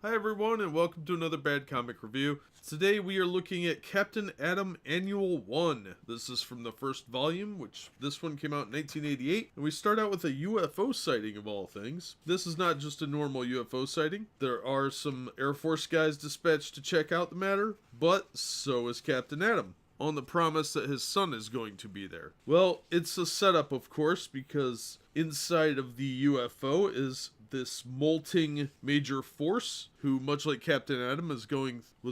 Hi everyone and welcome to another Bad Comic Review. Today we are looking at Captain Atom Annual 1. This is from the first volume, which this one came out in 1988. And we start out with a UFO sighting of all things. This is not just a normal UFO sighting. There are some Air Force guys dispatched to check out the matter, but so is Captain Atom, on the promise that his son is going to be there. Well, it's a setup, of course, because inside of the UFO is this molting Major Force, who, much like Captain Atom, was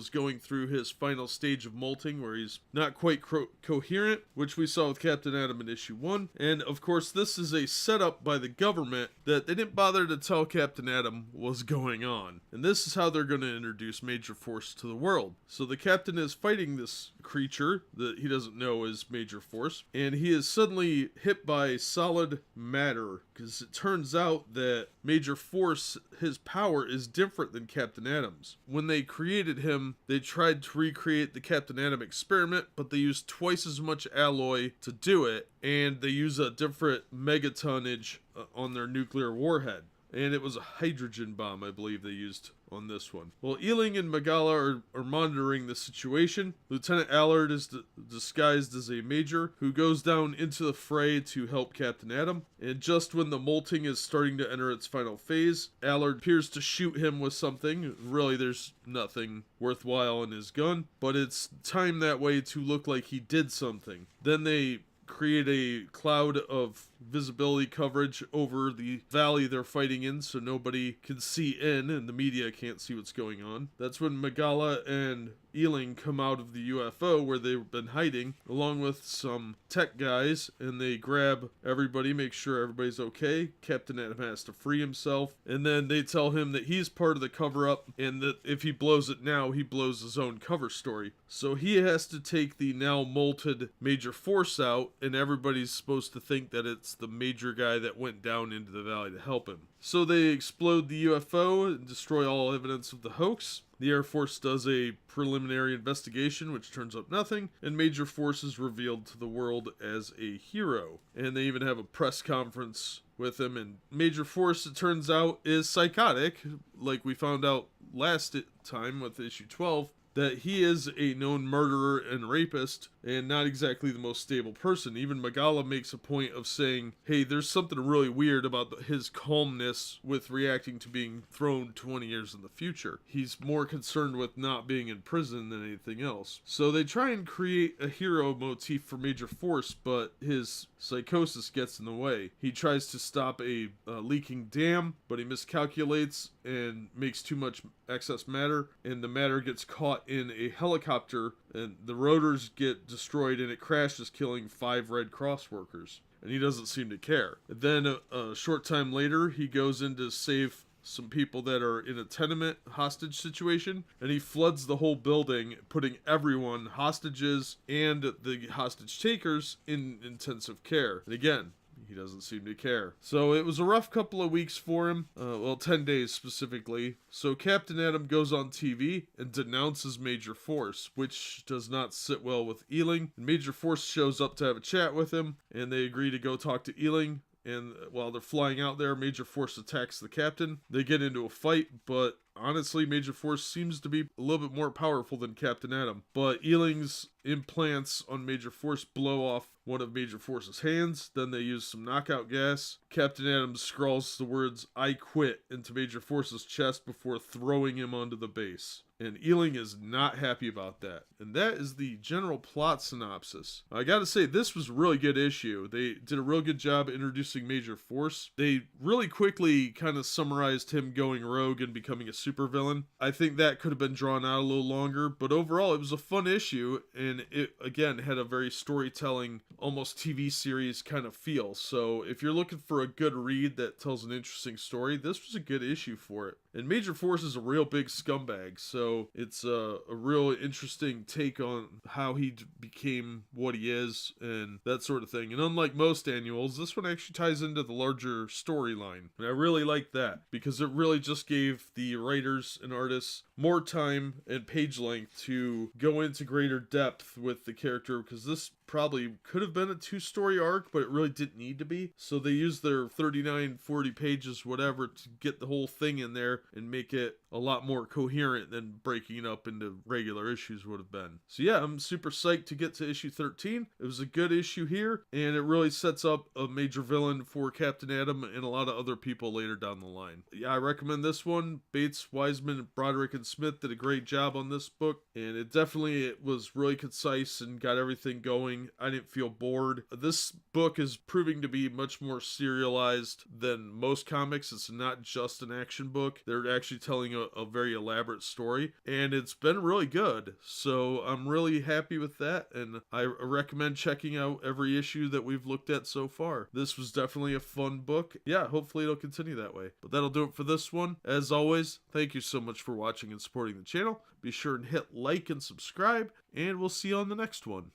going through his final stage of molting, where he's not quite coherent, which we saw with Captain Atom in issue 1. And of course, this is a setup by the government that they didn't bother to tell Captain Atom was going on. And this is how they're going to introduce Major Force to the world. So the Captain is fighting this creature that he doesn't know is Major Force, and he is suddenly hit by solid matter, because it turns out that Major Force, his power is different than Captain Atom's. When they created him, they tried to recreate the Captain Atom experiment, but they used twice as much alloy to do it, and they use a different megatonnage on their nuclear warhead. And it was a hydrogen bomb, I believe, they used on this one. Well, Eiling and Magala are monitoring the situation. Lieutenant Allard is disguised as a major who goes down into the fray to help Captain Atom. And just when the molting is starting to enter its final phase, Allard appears to shoot him with something. Really, there's nothing worthwhile in his gun, but it's timed that way to look like he did something. Then they create a cloud of visibility coverage over the valley they're fighting in, so nobody can see in and the media can't see what's going on. That's when Magala and Eiling come out of the UFO where they've been hiding, along with some tech guys, and they grab everybody, make sure everybody's okay. Captain Atom has to free himself, and then they tell him that he's part of the cover-up, and that if he blows it now, he blows his own cover story. So he has to take the now molted Major Force out, and everybody's supposed to think that it's the major guy that went down into the valley to help him. So they explode the UFO and destroy all evidence of the hoax. The Air Force does a preliminary investigation, which turns up nothing, and Major Force is revealed to the world as a hero. And they even have a press conference with him, and Major Force, it turns out, is psychotic, like we found out last time with issue 12, that he is a known murderer and rapist, and not exactly the most stable person. Even Magala makes a point of saying, hey, there's something really weird about his calmness with reacting to being thrown 20 years in the future. He's more concerned with not being in prison than anything else. So they try and create a hero motif for Major Force, but his psychosis gets in the way. He tries to stop a leaking dam, but he miscalculates and makes too much excess matter, and the matter gets caught in a helicopter, and the rotors get destroyed, and it crashes, killing 5 Red Cross workers. And he doesn't seem to care. Then a short time later, he goes in to save some people that are in a tenement hostage situation, and he floods the whole building, putting everyone, hostages and the hostage takers, in intensive care. And again, he doesn't seem to care. So it was a rough couple of weeks for him. 10 days specifically. So Captain Atom goes on TV and denounces Major Force, which does not sit well with Eiling. And Major Force shows up to have a chat with him, and they agree to go talk to Eiling. And while they're flying out there, Major Force attacks the captain. They get into a fight, but honestly, Major Force seems to be a little bit more powerful than Captain Atom. But Eiling's implants on Major Force blow off one of Major Force's hands. Then they use some knockout gas. Captain Atom scrawls the words, "I quit," into Major Force's chest before throwing him onto the base. And Eiling is not happy about that. And that is the general plot synopsis. I gotta say, this was a really good issue. They did a real good job introducing Major Force. They really quickly kind of summarized him going rogue and becoming a supervillain. I think that could have been drawn out a little longer, but overall it was a fun issue, and it, again, had a very storytelling, almost TV series kind of feel. So if you're looking for a good read that tells an interesting story, this was a good issue for it. And Major Force is a real big scumbag, so So it's a real interesting take on how he became what he is and that sort of thing. And unlike most annuals, this one actually ties into the larger storyline. And I really like that because it really just gave the writers and artists more time and page length to go into greater depth with the character, because this probably could have been a 2-story arc, but it really didn't need to be. So they used their 39, 40 pages, whatever, to get the whole thing in there and make it a lot more coherent than breaking it up into regular issues would have been. So yeah, I'm super psyched to get to issue 13. It was a good issue here, and it really sets up a major villain for Captain Atom and a lot of other people later down the line. Yeah, I recommend this one. Bates, Wiseman, Broderick, and Smith did a great job on this book, and it was really concise and got everything going. I didn't feel bored. This book is proving to be much more serialized than most comics. It's not just an action book. They're actually telling a very elaborate story, and it's been really good. So I'm really happy with that, and I recommend checking out every issue that we've looked at so far. This was definitely a fun book. Yeah, hopefully it'll continue that way. But that'll do it for this one. As always, thank you so much for watching and supporting the channel. Be sure and hit like and subscribe, and we'll see you on the next one.